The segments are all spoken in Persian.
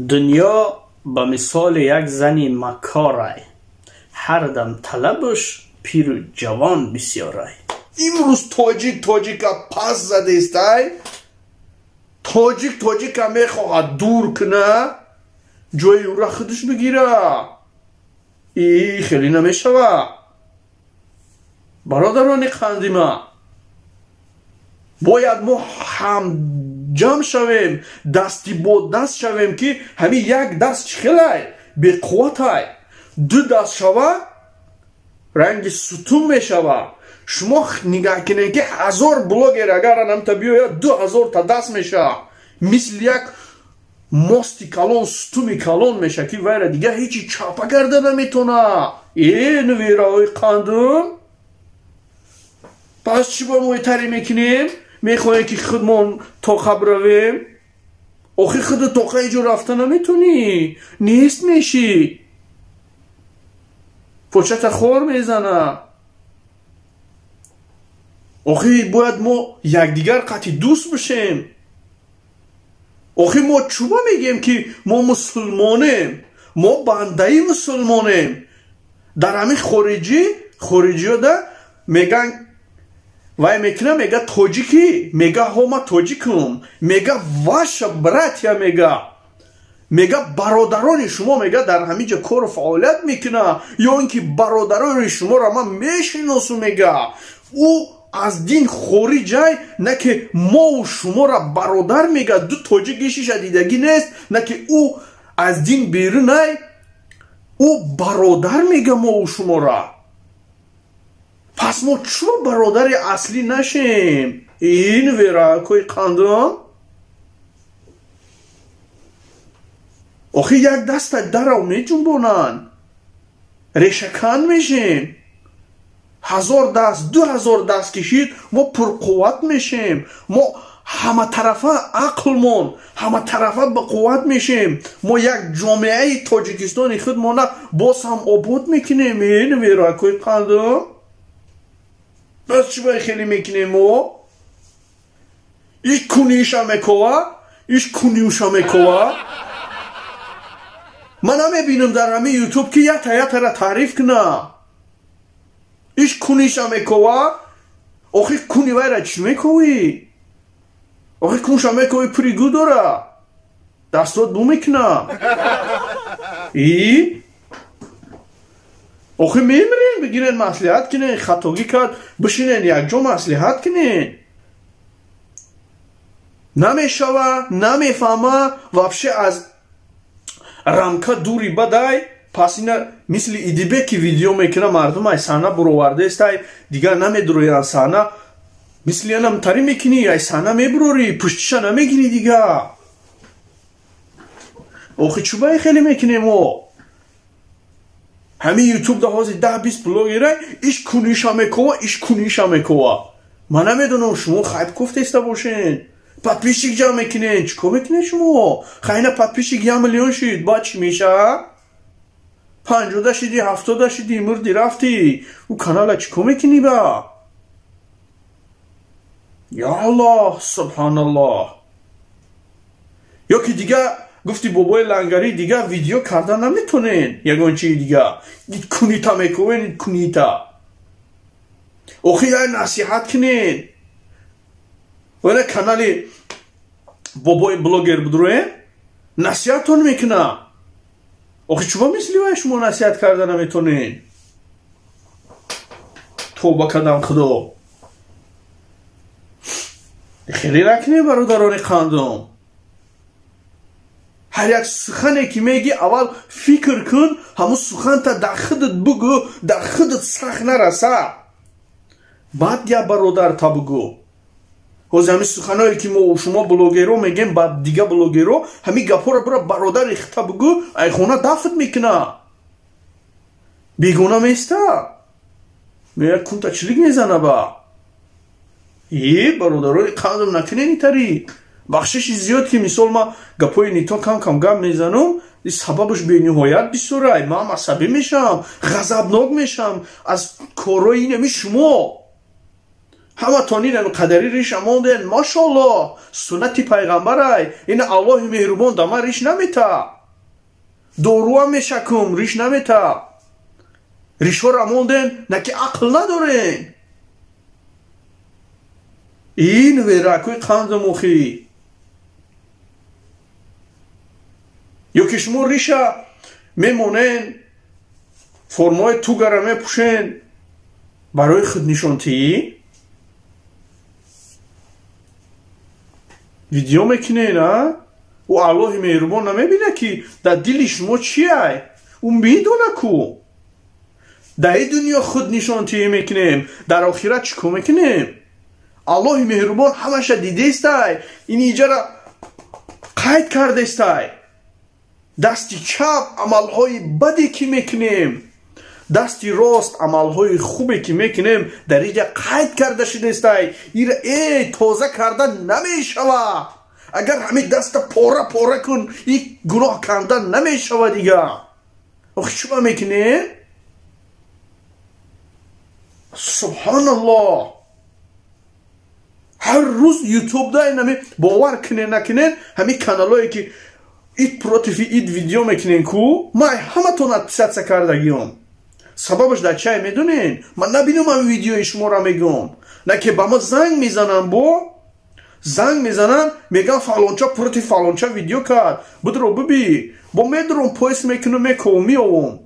دنیا به مثال یک زن مکاره، هر دم طلبش پیر و جوان بسیاره. امروز تاجیک پس زده است. تاجیک میخواهد دور کنه، جای او را خودش بگیره. خیلی نمیشوه. برادران قندیمه، باید ما هم جمع شویم، دستی با دست شویم که همین یک دست خیلی به قوت های، دو دست شوه رنگ ستون میشوه. شما نگاه کنید که 1000 بلاگر اگر نمتا بیاید 2000 تا دست میشه، مثل یک ماستی کلون ستومی کلون میشه که ویره دیگه هیچی چاپا کرده نمیتونه. نویره های قندم. پس چی با مویتری میکنیم؟ میخواهیم که خودمون توقع برویم؟ آخی خود توقع ایجا رفته نمیتونی، نیست میشی، پوچت خور میزنه. آخی باید ما یکدیگر قطعی دوست بشیم. آخی ما چوبا میگیم که ما مسلمانیم، ما بنده مسلمانیم. در همین خارجی ها ده میگن وای میکنه، میگه تاجیکی، میگه ما تاجیکم، میگه واش براتیا، میگه برادران شما میگه در همینجا کار فعالیت میکنه، یا اینکه برادران شما را من میشناسم. میگه او از دین خارجه، نه که ما و شما را برادر میگه. دو تاجیکیشی شدیدگی نیست، نه که او از دین بیرونه، او برادر میگه ما و شما را. پس ما چون برادر اصلی نشیم؟ این ویره کوی قندم. آخه یک دست در رو میجنبونن، ریشکن میشیم. 1000 دست 2000 دست کشید ما پرقوت میشیم. ما همه طرفه عقلمون همه طرفه به قوت میشیم. ما یک جامعه تاجیکستان خودمون باز هم آباد میکنیم. این ویره کوی قندم. بس چی باید خیلی میکنیم ما؟ ایش کنیشا میکوه. من نمیبینم در همه یوتیوب که یک را تعریف کنه. ایش کنیشا میکوه. آخی کنی وای را چی میکوی؟ آخی کنشا میکوی پریگو داره، دستات بو میکنه. آخه میمرین بگیرین مصلحت کنین، خطاگی کرد بشینین یک جا مصلحت کنین. نمیشوه، نمیفهمه، وابشه از رمکه دوری بدای. پس اینا مثل ایدیبه که ویدیو میکنه مردم ای سانه برورده است، دیگر نمیدروین سانه، مثل اینا متری میکنی ای سانه میبروری، پشتشا نمیگیری دیگه. آخه چوبه خیلی میکنیم ما. همین یوتیوب ده هازی 10-20 بلاگره ایش کنیشا میکوه. من نمیدونم شما خیب کفته ایسته باشین، پدپیشیک جمع میکنین، چکو میکنین شما؟ خیلی پدپیشیک 1 میلیون شید، با چی میشه؟ 50 شدی 70 شدی مردی رفتی، او کانال چکو میکنی با؟ یا الله سبحان الله. یا که دیگه گفتی بابای لنگری دیگه ویدیو کردن نمیتونین، یگان چی دیگه کنیتا میکنین. کنیتا اوخی های نصیحت کنین. ولی کانالی بابای بلوگر بدروین نصیحتون میکنه. اوخی چوبا مثلی های شما نصیحت کردن نمیتونین؟ توبه کدم خدا. خیلی رکنی برادران قندم. هر یک سخنی که میگی اول فکر کن، همون سخن تا در خودت بگو، در خودت سخت نرسه، بعد یا برادر تا بگو. حاضر همین سخنایی که ما و شما بلوگیرو میگیم بعد دیگه بلوگیرو همین گپا رو برای برادر اختا بگو، ای خونه دفت میکنه، بیگونه میسته، میگه کنتا چلیک میزنه با. برادرای قندم نکنین اینطوری. بخشش زیاد که مثال ما گپای نیتا کم گپ میزنم، سببش به نهایت بسوره. من عصبی میشم، غضبناک میشم از کارای اینمی شما. همه تانین قدری ریش اموندن ماشاءالله سنتی پیغمبرای این الله مهربان دما ریش نمیتا دورو هم میشکم ریش نمیتا ریش ها اموندن نکی عقل ندارن این ویرکوی قند مخی یا که شما ریشه میمونن فرمای تو گرمه پوشن برای خود نشانتی ویدیو میکنه نه و الله مهربان نمیبینه که در دل شما چیه اون میدونه کو در این دنیا خود نشانتی میکنیم در آخرت چیکار میکنیم الله مهربان همش دیده است این اینجا را قید کرده است دستی چپ عملهای بدی که میکنیم دستی راست عملهای خوبی که میکنیم در اینجا قید کرده شده است این ای تازه کردن نمیشوه اگر همین دست پاره کن این گناه کردن نمیشوه دیگه آخه چه میکنیم سبحان الله هر روز یوتیوب دای نمی باور کنه نکنه همین کانالایی که ایت پروتیفی ایت ویدیو میکنین کو ما همه تون اتسات کردگیم سببش در چه میدونین من نبینم این ویدیوی شما را میگم نه که با ما زنگ میزنن میگن فلانچا پروتیف فلانچا ویدیو کرد بدرو ببی با میدرم پویس میکنم میاوم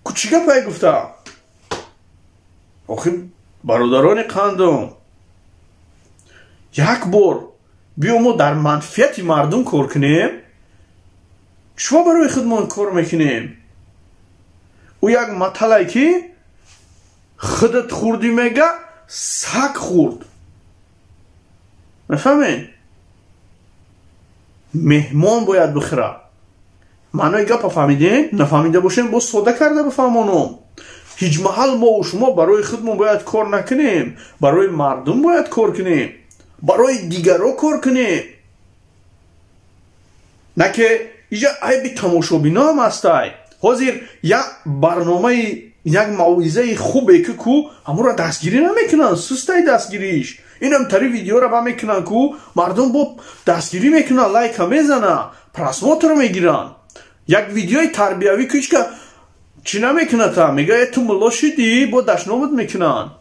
کو چیگه پای گفته آخه برادران قندم یک بار بیامو در منفیت مردم کار کنیم چوا برای خودمان کار میکنیم او یک مطلعی که خودت خوردی میگه سگ خورد نفهمین مهمان باید بخوره معنی گپ فهمیدین نفهمیده باشین با ساده کرده بفهمونم هیچ محل ما و شما برای خودمون باید کار نکنیم برای مردم باید کار کنیم برای دیگرها کار کنیم نه که اینجا عیب تماشابینا هم هستای حاضر یک برنامه یک موعظه خوبه که کو همو را دستگیری نمیکنن سستای دستگیریش اینم تری ویدیو را با میکنن کو مردم با دستگیری میکنن لایک هم میزنن پرسمات رو میگیرن یک ویدیوی تربیوی که که چی نمیکنه تا میگه تو ملا شدی با دشنامت میکنن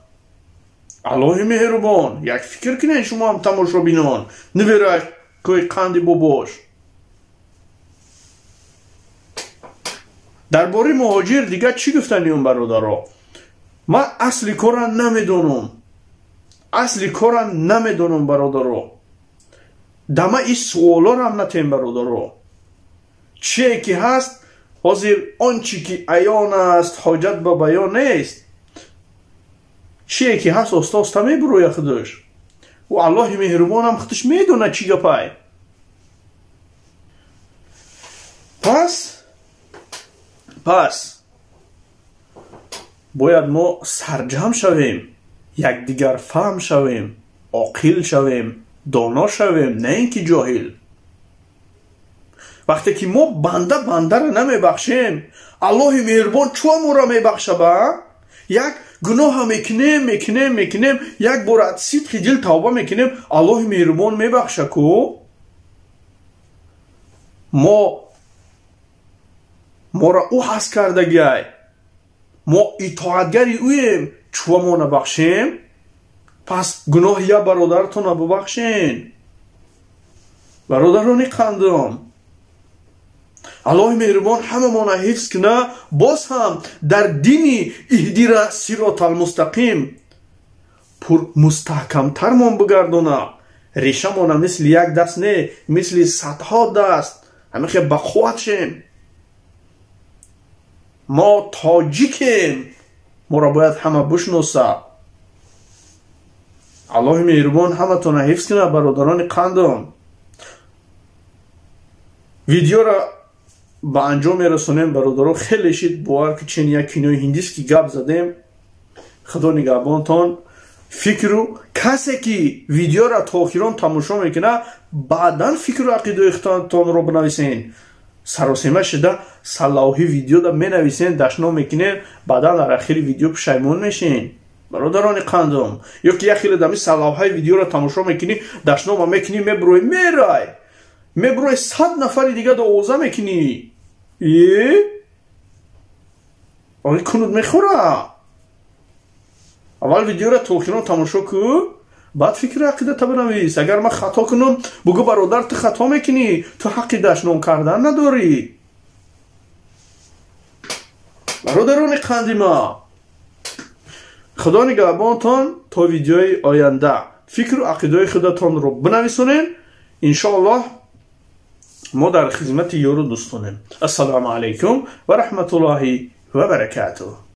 الله مهربان یک فکر کنین شما هم تماشابینان نبیره که قندی باباش درباره مهاجر دیگه چی گفتن اون برادرها من اصلی کارن نمیدونم برادرها دمه این سوالا هم نتیم برادرها چیه که هست حاضر آنچی که عیان است حاجت به بیان نیست چیه که هست استاستا میبروی خودش و الله مهربان هم خودش میدونه چی گپای پس باید ما سرجم شویم یک دیگر فهم شویم عاقل شویم دانا شویم نه اینکه جاهل وقتی که ما بنده رو نمیبخشیم الله مهربان چون ما را میبخشه با یک گناه میکنیم یک بار از صدق دل توبه میکنیم الله مهربان میبخشه کو ما را او حس کرده گیای ما اطاعتگری اویم چون ما نبخشیم پس گناه یا برادرتون رو ببخشین برادرانی قندم الله مهربان همه ما حفظ کنه باز هم در دین اهدی را صراط المستقیم پر مستحکم تر من بگردونه ریشه ما مثل یک دست نه مثل صدها دست همه خیلی بخوات شیم ما تاجیکیم ما را باید همه بشناسه الله مهربان همه تون حفظ کنه برادران قندم ویدیو را با انجام میرسونیم برادران خیلی شید باور که چین یک کینوی هندیست که گپ زدیم خدا نگهبانتان فکرو کسی که ویدیو را تا آخران تماشا میکنه بعدا فکر و عقیده اختان رو بنویسین سراسیمه شده صلاحی ویدیو دا می نویسین دشنا میکنین بعدا در اخیر ویدیو پشیمون میشین برادران قندم یکی یخیل دمی سلاوهای ویدیو را تماشا میکنی دشنام میکنی میبروی 100 نفر دیگه دوازه میکنی آقای کنود میخوره اول ویدیو را توخیران تماشا کو بعد فکر عقیده تا بنویس اگر من خطا کنم بگو برادر تو خطا میکنی تو حقی دشنام کردن نداری برادران قندی ما خدا نگهبانتان تا ویدیوی آینده فکر و عقیده خودتان رو بنویسونین انشاءالله ما در خدمت یارو دوستانیم السلام علیکم و رحمت الله و برکاته